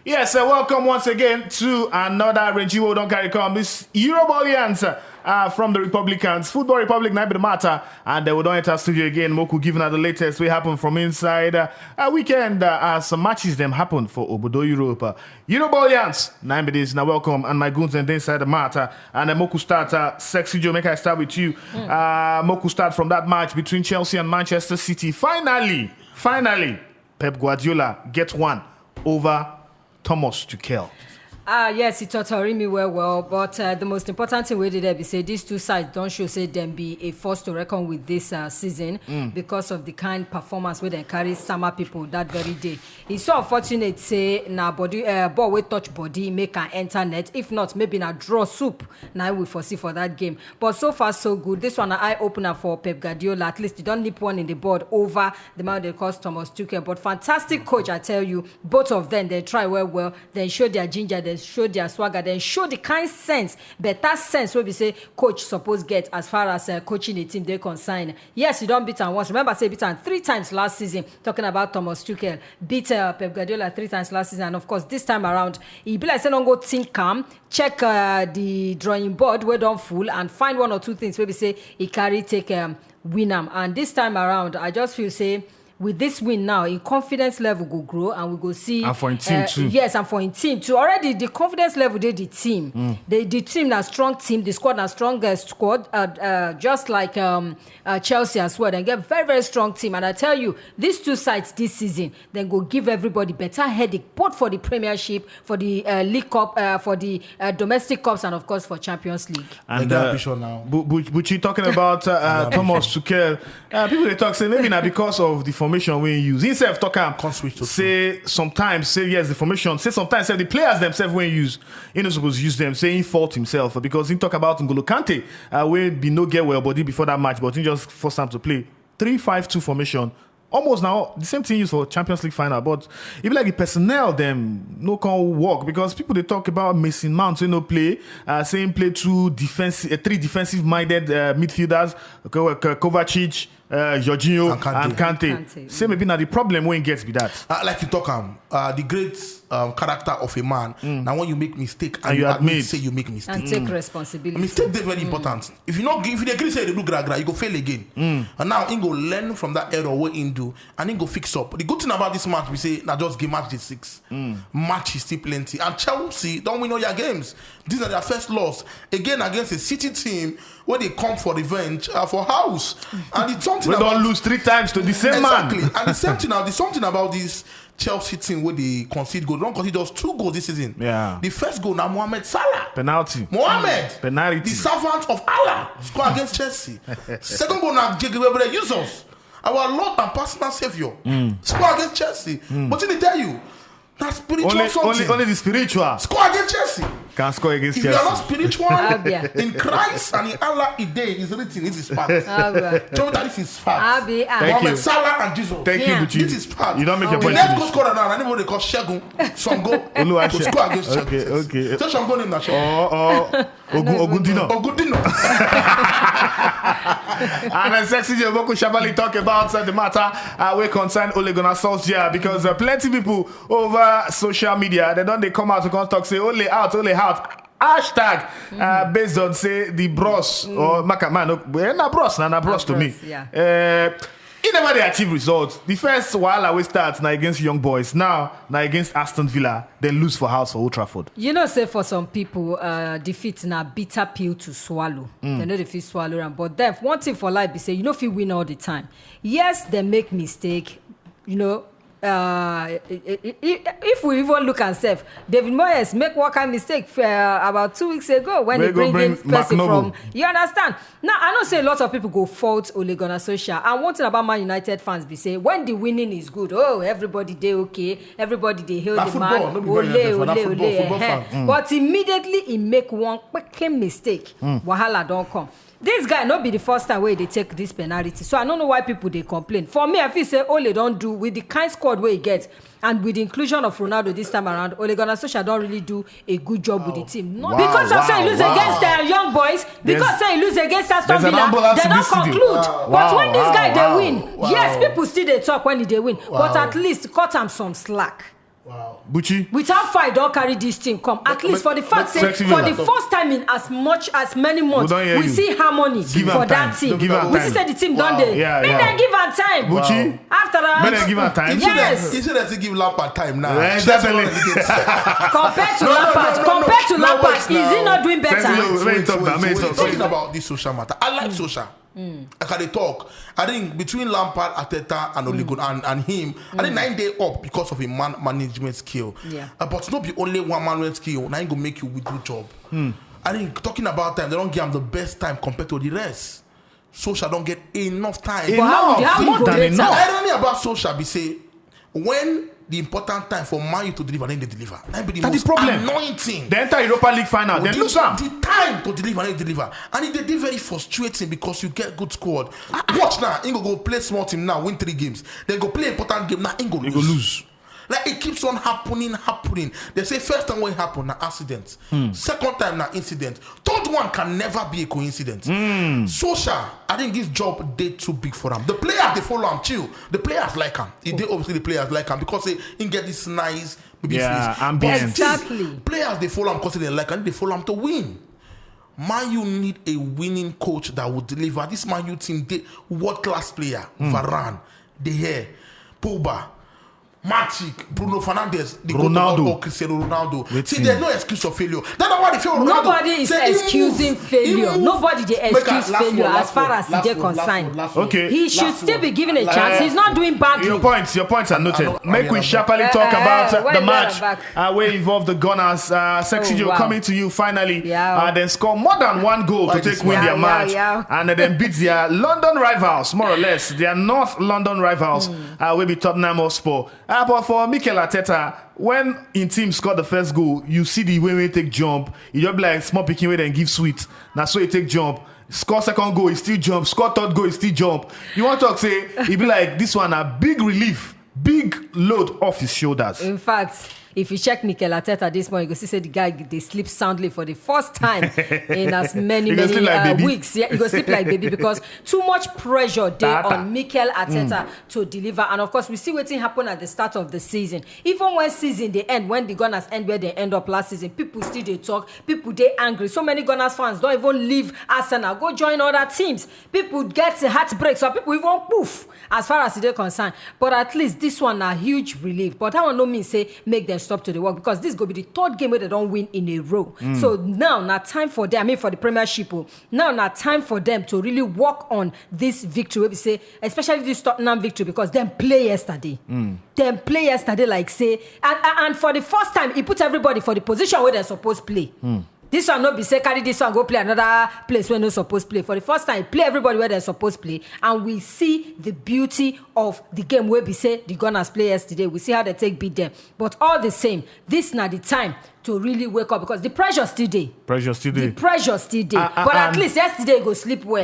Yes, welcome once again to another Regime Don't Carry Come. This Eurobolians from the Republicans, Football Republic, not be the matter, and they will don't enter studio again. Moku giving us the latest we happen from inside a weekend. Some matches them happen for Obodo Europe. Eurobolians, 9 days now. Welcome, and my goons and inside the matter. And Moku start. Sexy Joe, make I start with you. Moku start from that match between Chelsea and Manchester City. Finally, Pep Guardiola gets one over Thomas Tuchel. Yes, it taught me well, but the most important thing we did be say these two sides don't show say them be a force to reckon with this season because of the kind performance where they carry summer people that very day. It's so unfortunate say na body ball we touch body make an enter net. If not, maybe na draw soup. Now we foresee for that game. But so far so good. This one an eye opener for Pep Guardiola. At least they don't nip one in the board over the man they cost Thomas Tuchel. But fantastic coach, I tell you. Both of them they try well. Then show their ginger. They show their swagger, then show the kind sense, better sense where we say coach suppose get as far as coaching a team they consign. Yes, you don't beat him once. Remember, say beat him 3 times last season. Talking about Thomas Tuchel, beat Pep Guardiola 3 times last season, and of course this time around, he be like say don't go think calm, check the drawing board where don't fool, and find 1 or 2 things where we say he carry take win him. And this time around, I just feel say, with this win now, in confidence level will grow and we go see. And for in team too. Yes, and for in team too. Already the confidence level they the team. The team na strong team. The squad na strongest squad. Just like Chelsea as well. They get very very strong team. And I tell you, these two sides this season, then go give everybody better headache, both for the Premiership, for the League Cup, for the domestic cups, and of course for Champions League. And Buchi talking about Thomas Tuchel. People they talk say maybe not because of the formation we use. Himself talk say sometimes say yes the formation. Say sometimes say the players themselves when use. He not supposed to use them. Say he fault himself because he talk about N'Golo Kante we be no get well body before that match, but he just forced time to play 3-5-2 formation. Almost now the same thing used for Champions League final, but it be like the personnel them no can work because people they talk about Mason Mount no play, saying play 3 defensive minded midfielders, Kovacic, Jorginho and Kante. Say maybe now the problem when it gets be that. Like you talk the great character of a man. Now when you make mistake and you admit say you make mistake and take responsibility. Mistake is very important. If you agree say they do gra, you go fail again. And now he go learn from that error what he do and he go fix up. The good thing about this match we say now just give match the 6. Match is still plenty. And Chelsea don't win all your games. These are their first loss again against a City team where they come for revenge for house. And it's something we don't lose 3 times to the same man. And the same thing now, there's something about this Chelsea team where they concede goals. They don't concede just 2 goals this season. Yeah. The first goal now Mohamed Salah. Penalty. Mohamed. Penalty. The servant of Allah. Score against Chelsea. Second goal now Jiggy Jesus. Our Lord and personal Savior. Score against Chelsea. But did they tell you? That's spiritual something. Only the spiritual. Score against Chelsea. Can score against Chelsea. If you are not spiritual, in Christ and in Allah, it is written. This is part. This is part. Thank you. Salah and Jesus. Thank you, Buchi. This is part. You don't make your point. Let's go score now. Anybody call Shegun Songo to score against Chelsea. Okay. So Songo name na Shegun. Ogundino. And then Sexy Joe Shabali talk about the matter we concern Ole Gunnar Solskjaer because plenty people over social media they come out to talk say Ole out. Hashtag based on say the bros or Makaman na bros to me. He never they achieve results. The first while we start now against Young Boys, now against Aston Villa, then lose for house for Old Trafford. You know, say for some people, defeat na bitter pill to swallow. They know they feel swallow them. But then one thing for life be say you know if you win all the time. Yes, they make mistake, you know. If we even look and say David Moyes make one kind of mistake about 2 weeks ago when he bring in person from you understand now I know say a lot of people go fault Ole Gunnar Solskjaer and one thing about Man United fans be say when the winning is good everybody they okay everybody they hail the man but immediately he make one quick mistake wahala don't come. This guy not be the first time where they take this penalty. So I don't know why people they complain. For me, I feel say Ole don't do with the kind squad where he gets and with the inclusion of Ronaldo this time around, Ole Gunnar Solskjaer don't really do a good job with the team. Not because of say he lose against Young Boys, because say he lose against Aston Villa, they don't conclude. But when this guy they win, yes, people still they talk when they win. But at least cut him some slack. Wow. Buchi. Without fight, don't carry this team. Come at least for the fact say for the first time in as many months, we see harmony for that team. We see the team done there. Make them give her time. Buchi. After that, make them give her time. Yes. You should have give Lampard time now. Definitely. Compared to Lampard, is he not doing better? Talking about this social matter, I like social. I can talk. I think between Lampard, Arteta, and Ole Gunnar and him, I think 9 days up because of a management skill. Yeah. But not be only one management skill. Now go make you with good job. I think talking about time, they don't give him the best time compared to the rest. Social don't get enough time. Enough. I Enough. I don't know about social. Be say when the important time for Man Utd to deliver, then they deliver. That's the problem. Annoying thing. They enter Europa League final, then lose them. The time to deliver, they deliver. And it they very frustrating because you get good squad. Watch now, Ingo go play small team now, win 3 games. Then go play important game now, Ingo lose. Like it keeps on happening. They say first time when it happen, na accident. Second time, na incident. Third one can never be a coincidence. Solskjaer, I think this job they too big for him. The players they follow him, chill. The players like him. Obviously the players like him because they get this nice ambience. Exactly. Players they follow him because they like him. They follow him to win. Man U need a winning coach that will deliver. This Man U team, world class player, Varane, De Gea, Pogba, Matic, Bruno Fernandes, Ronaldo, Cristiano Ronaldo. See, there's no excuse for failure. That's not why they fail Ronaldo. Nobody is excusing failure. Nobody they excuse failure as far as they're concerned. Okay. He should still be given a chance. He's not doing badly. Your points are noted. Make we sharply talk about the match where involved the Gunners. Sexy Joe coming to you finally. Then score more than 1 goal to take win their match. And then beat their London rivals, more or less. Their North London rivals will be Tottenham Hotspur. But for Mikel Arteta, when in team scored the first goal, you see the way we take jump. You just be like small picking way then give sweet. Now so he take jump. Score second goal, he still jump. Score third goal, he still jump. You want to talk say he be like this one a big relief, big load off his shoulders. In fact, if you check Mikel Arteta this morning, you go see the guy they sleep soundly for the first time in as many weeks. Yeah, he go sleep like baby because too much pressure there on Mikel Arteta to deliver. And of course, we see what happened at the start of the season. Even when season they end, when the Gunners end where they end up last season, people still they talk. People they angry. So many Gunners fans don't even leave Arsenal, go join other teams. People get a heartbreak, so people even poof as far as they're concerned. But at least this one a huge relief. But I want no mean say make them stop to the work because this is going to be the 3rd game where they don't win in a row. So now time for them, for the Premiership, now time for them to really work on this victory. Where we say, especially this Tottenham victory, because them play yesterday. Them play yesterday like say, and for the first time, he put everybody for the position where they're supposed to play. This one not be say carry this one go play another place where no supposed to play. For the first time, play everybody where they're supposed to play, and we see the beauty of the game where we say the Gunners play yesterday. We see how they take beat them, but all the same, this not the time to really wake up because the pressure still there. The pressure still there. But at least yesterday you go sleep well.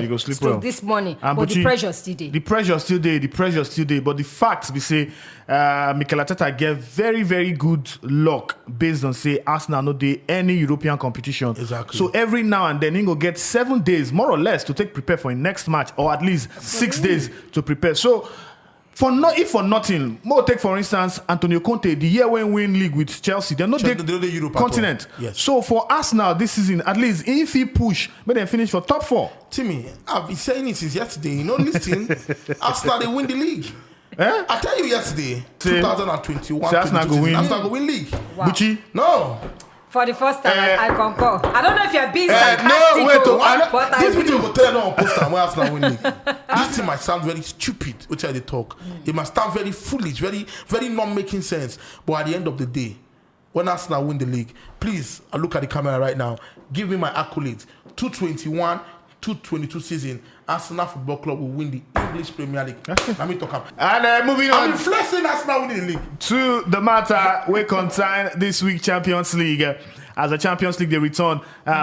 This morning, but the pressure still there. The pressure still there. But the fact we say Mikel Arteta get very, very good luck based on say Arsenal no dey any European competition. Exactly. So every now and then he go get 7 days more or less to take prepare for his next match, or at least 6 days to prepare. So if for nothing, more take for instance Antonio Conte, the year when win league with Chelsea, they're not the Europe continent. Yes. So for Arsenal this season, at least if he push, may they finish for top 4. Timmy, I've been saying it since yesterday. You know, listen, Arsenal they win the league. I tell you yesterday, 2021. Arsenal go win. Arsenal go win league. Wow. Buchi? No. For the first time, I concur. I don't know if you're being sarcastic. But this video will tell you on poster when Arsenal win league. This thing might sound very stupid, which I they talk. It must sound very foolish, very, very not making sense. But at the end of the day, when Arsenal win the league, please, I look at the camera right now. Give me my accolades. 221, 222 season. Arsenal Football Club will win the English Premier League. Let me talk about. And moving on. I'm influencing Arsenal winning the league. To the matter we concern this week Champions League. As the Champions League they return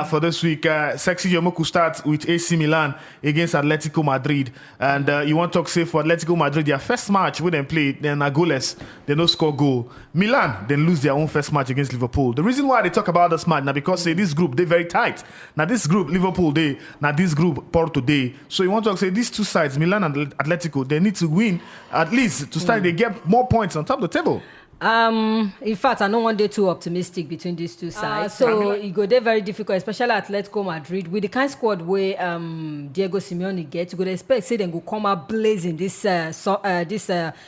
for this week, Sexy Yomoku starts with AC Milan against Atletico Madrid. And you want to talk say for Atletico Madrid, their first match when they play, then are goalless, they no score goal. Milan then lose their own first match against Liverpool. The reason why they talk about this match now because say this group they very tight. Now this group Liverpool they, now this group Porto they. So you want to say these two sides, Milan and Atletico, they need to win at least to start. They get more points on top of the table. In fact, I don't want to too optimistic between these two sides. So it go there very difficult, especially Atletico Madrid with the kind squad where Diego Simeone gets. You could expect say they go come out blazing this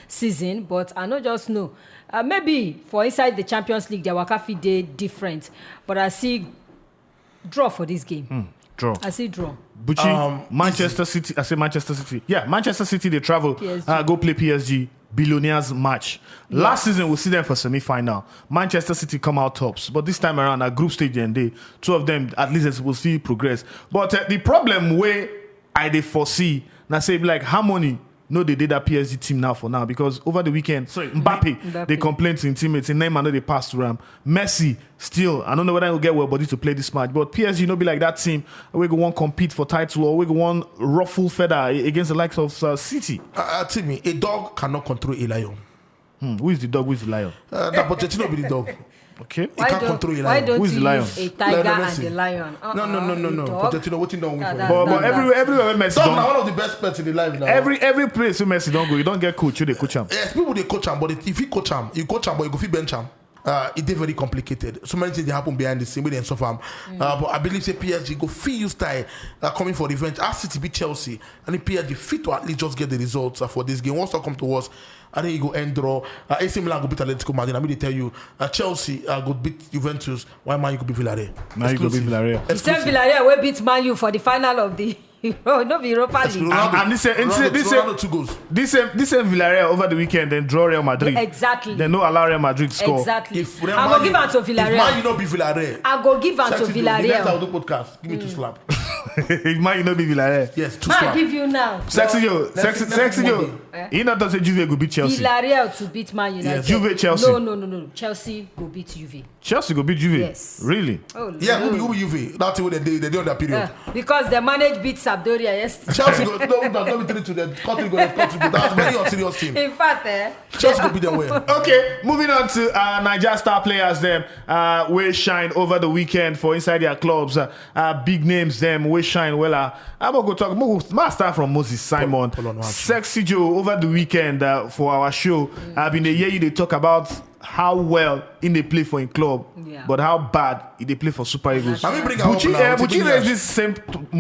season, but I don't just know. Maybe for inside the Champions League, their waka fit dey different, but I see draw for this game. Draw. I see draw. Buchi, Manchester City. I say Manchester City. Yeah, Manchester City. They travel. Go play PSG. Billionaires match. Last season we see them for semi-final. Manchester City come out tops, but this time around at group stage and they two of them at least will see progress. But the problem where they foresee now say like Harmony. No, they did that PSG team now for now because over the weekend, Mbappe. They complained to teammates. In Neymar, no, they passed to him. Messi, still, I don't know whether he'll get well body to play this match. But PSG, no, be like that team. We go one compete for title or we go one ruffle feather against the likes of City. Tell me, a dog cannot control a lion. Who is the dog? Who is the lion? That Pochettino be the dog. Okay. He can't control a lion. Why don't Who is you the lion? use a tiger and the lion? No. Pochettino, what you done with But everywhere where Messi Dog don't, now one of the best pets in the life now. every place where Messi don't go, you don't get coach, you they coach him. Yes, people they coach him, but if you coach him, but you go fit bench him. It is very complicated. So many things they happen behind the scene with them so far. But I believe say PSG go feel you style coming for revenge. As City beat Chelsea, and if PSG fit to at least just get the results for this game. Once that come to us, I think you go end draw. AC Milan go beat Atletico Madrid. I mean they tell you Chelsea go beat Juventus. Why Man you go beat Villarreal? Man, you go beat Villarreal. You said Villarreal will beat Man U for the final of the no be Europa League. And this Ronaldo 2 goals. This same Villarreal over the weekend then draw Real Madrid. Exactly. Then no allow Real Madrid score. Exactly. If I go give am to Villarreal. If Man you not be Villarreal. I go give am to The next I will Villarreal. do podcast. Give me 2 slap. If Man you know be Villarreal. Yes, 2 Man, slap. give you now. Sexy next yo. He not does say Juve go beat Chelsea. Villarreal to beat Man United. Yes. Juve, Chelsea. No. Chelsea will beat Juve. Chelsea go beat Juve. Yes. Really? Oh, Yeah, no. who be Juve? That's what they do on that period. Because they managed beat Sampdoria yesterday. Chelsea go no be 3 to the country go. That's very unserious team. In fact, Chelsea go beat them well. Okay, moving on to Niger star players them we shine over the weekend for inside their clubs. Big names them we shine well. I'm gonna go talk. Must start from Moses Simon. Sexy Joe over the weekend for our show. I've been hear you they talk about how well in they play for a club, but how bad they play for Super Eagles. Let me bring up now. Buchi raised this same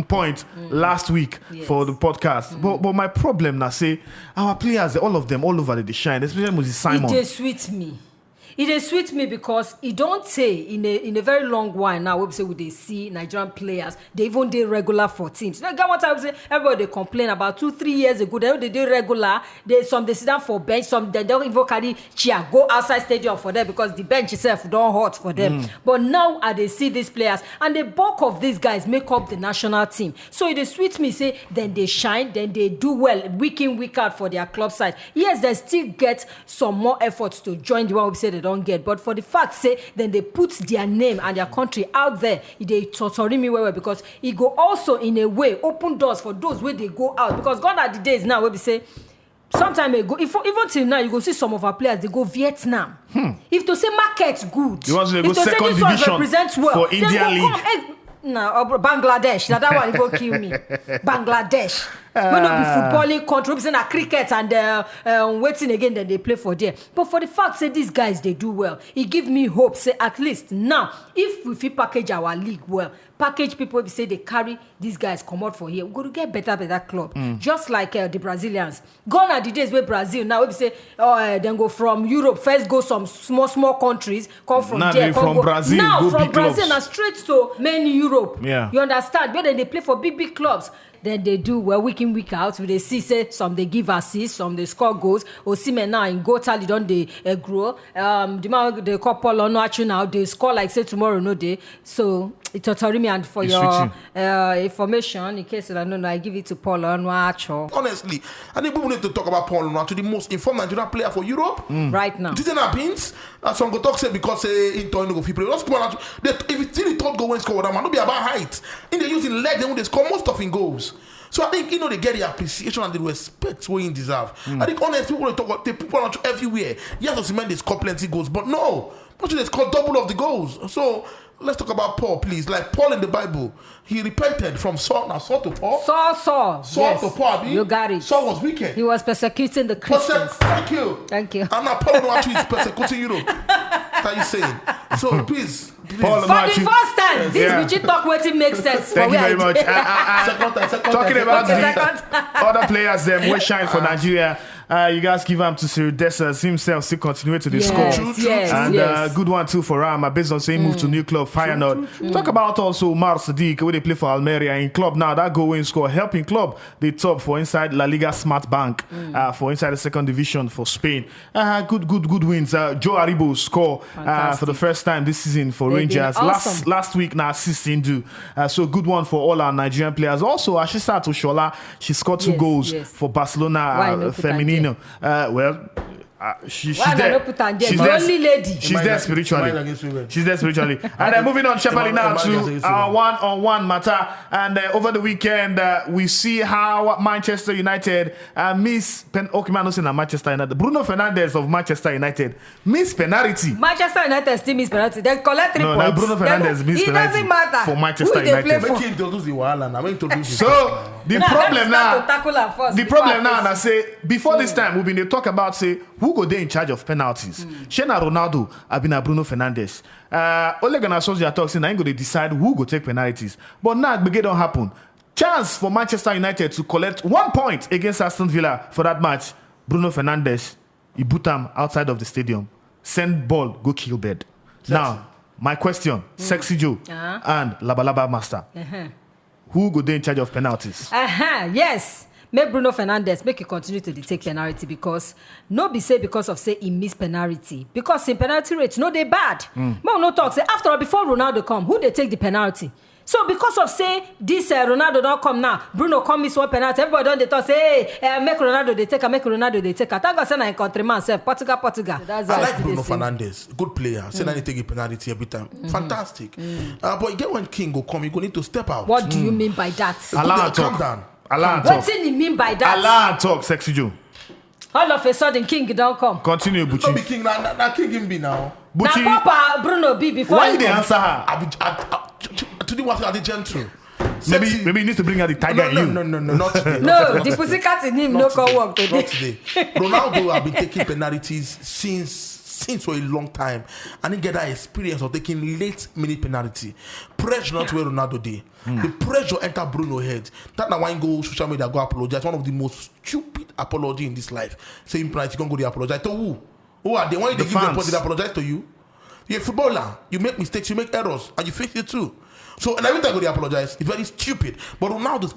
point last week for the podcast. But my problem now say our players, all of them, all over they shine, especially Moses Simon. It is sweet me. It is sweet me because it don't say in a very long while now. We say they see Nigerian players, they even did regular for teams. Now, what I would say, everybody they complain about 2-3 years ago. They did regular. Some they sit down for bench. Some they don't even carry chair go outside stadium for them because the bench itself don't hot for them. But now they see these players and the bulk of these guys make up the national team. So it is sweet me say then they shine, then they do well week in week out for their club side. Yes, they still get some more efforts to join the one we say they don't get, but for the fact say then they put their name and their country out there, they torturing me well because it go also in a way open doors for those where they go out because gone are the days now where we say some time ago, even till now, you go see some of our players, they go Vietnam. If to say market good, You want to go if to say second this one division represents well, for Indian League. Bangladesh. Now that one will kill me. Bangladesh. We don't be footballing country, we say na cricket and waiting again, then they play for there. But for the fact say these guys they do well, it give me hope. Say at least now, if we fit package our league well, package people say they carry these guys come out for here, we go to get better club. Just like the Brazilians. Gone are the days where Brazil now we say then go from Europe first go some small countries come from now there. From Brazil, now go from big Brazil clubs. now straight to main Europe. Yeah. You understand? Where then they play for big clubs. Then they do well week in week out. They see say some they give assists, some they score goals. Osimhen now in goal tally don't they grow. The man they call Paul on actually now they score like say tomorrow no day. So it's totally me and for It's your information in case you don't know I give it to Paul on actual. Honestly, I think people need to talk about Paul Onuachu, the most informed Nigerian player for Europe. Right now. This is not beans. Some go talk say because in Tony go fit play. Just Paul Onuachu. If it's still the third goal when score with that man, don't be about height. In they using leg, then when they score most of in goals. So I think they get the appreciation and the respect where he deserve. I think honestly, people talk about the people are everywhere. Yes, Osimhen they score plenty goals, but no, but they score double of the goals. So let's talk about Paul, please. Like Paul in the Bible, he repented from Saul to Paul. Saul to Paul. You got it. Saul was wicked. He was persecuting the Christians. Thank you. I'm not Paul actually is persecuting you. What are you saying? So please. Paul for the first time, this Buchi talk wetin make sense. Thank you very much. Talking about the other players who shine for Nigeria. You guys give him to Cyril Dessers himself still continue to the score. And good one too for Ram based on saying move to new club Feyenoord. Talk about also Umar Sadiq where they play for Almeria in club now. That goal in score helping club the top for inside La Liga Smart Bank for inside the second division for Spain. Good wins. Joe Aribo score for the first time this season for Rangers. Awesome. Last week now assisting do. So good one for all our Nigerian players. Also Ashisa Toshola, she scored 2 goals for Barcelona Feminine. She's there. She's only lady. She's there spiritually. She's there spiritually. And then moving on, Shepard, now to our one-on-one matter. And over the weekend, we see how Manchester United miss Manchester United. Bruno Fernandes of Manchester United miss penalty. Manchester United still miss penalty. They collect 3 points. No, Bruno Fernandes miss penalty. It doesn't matter for Manchester United. So the problem now, I say before this time, we've been talk about say who go there in charge of penalties. Shena Ronaldo have been Bruno Fernandes. Ole Gunnar Solskjaer talks saying I ain't going to decide who go take penalties. But now it don't happen. Chance for Manchester United to collect 1 point against Aston Villa for that match. Bruno Fernandes, he boot him outside of the stadium. Send ball, go kill bed. Now, my question, Sexy Joe and Labalaba Master. Who go there in charge of penalties? Yes. Make Bruno Fernandes make he continue to take penalty because no be say because of say he miss penalty because in penalty rates no they bad. No talk say after all before Ronaldo come who they take the penalty. So because of say this Ronaldo don't come now, Bruno come miss 1 penalty. Everybody don't they talk say hey, make Ronaldo they take. Thank God say na in countryman self Portugal. I like Bruno Fernandes, good player. Say that he take a penalty every time. Fantastic. But you get when King go come, you go need to step out. What do you mean by that? Calm down. What do you mean by that? Allah talk, Sexy Joe. All of a sudden, King don't come. Continue, Buchi. No be King, na King him be now. Buchi. Now Papa Bruno be before. Why did they answer her? Today was at the gentle. Maybe you need to bring out the tiger in you. No, not today. No, the pussycat in him no can work today. Not today. Ronaldo have been taking penalties since for a long time, and he get that experience of taking late minute penalty. Pressure not where Ronaldo did. The pressure enter Bruno's head. That now why go social media go apologize. One of the most stupid apology in this life. Saying penalty, you can go to apologize to who? Who are they? Why they give the apologize to you? You're a footballer. You make mistakes, you make errors, and you fix it too. So and every time they apologize, it's very stupid. But Ronaldo's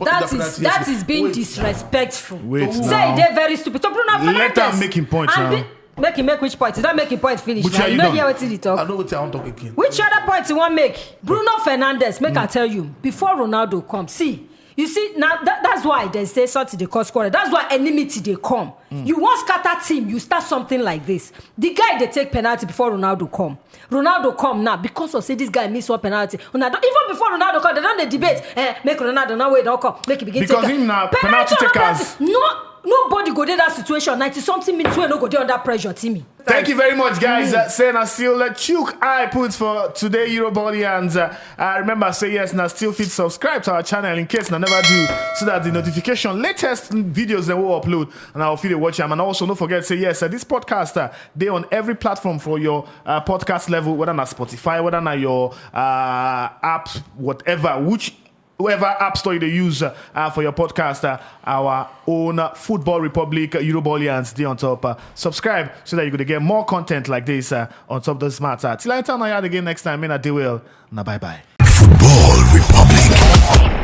that is being disrespectful. Say they're very stupid. So Bruno Fernandes, let them make him points now. Make which point? Is that making point finish? Now? You know hear what he talk. I know what I want to talk again. Which other point you want make? Bruno Fernandes, make I tell you, before Ronaldo come, see, you see, now that's why they say something they cause quarrel. That's why enmity they come. You want scatter team, you start something like this. The guy they take penalty before Ronaldo come. Ronaldo come now because of say this guy miss 1 penalty. Even before Ronaldo come, they don't debate. Make Ronaldo now wait don't come. Make it begin because him now penalty takers. Nobody go there that situation. 90-something minutes we no go there under pressure, Timmy. Thank you very much, guys. Saying I still Chuk I put for today Eurobolians. Remember, say yes, now still fit subscribe to our channel in case I never do, so that the notification latest videos that we'll upload and I'll feel watch them. And also don't forget, say yes, this podcast they on every platform for your podcast level, whether not Spotify, whether not your apps, whatever, whoever app store you use for your podcast, our own Football Republic Eurobolians, they on top. Subscribe so that you could get more content like this on top of this matter. Till I turn on again next time, I do well. Now bye bye. Football Republic.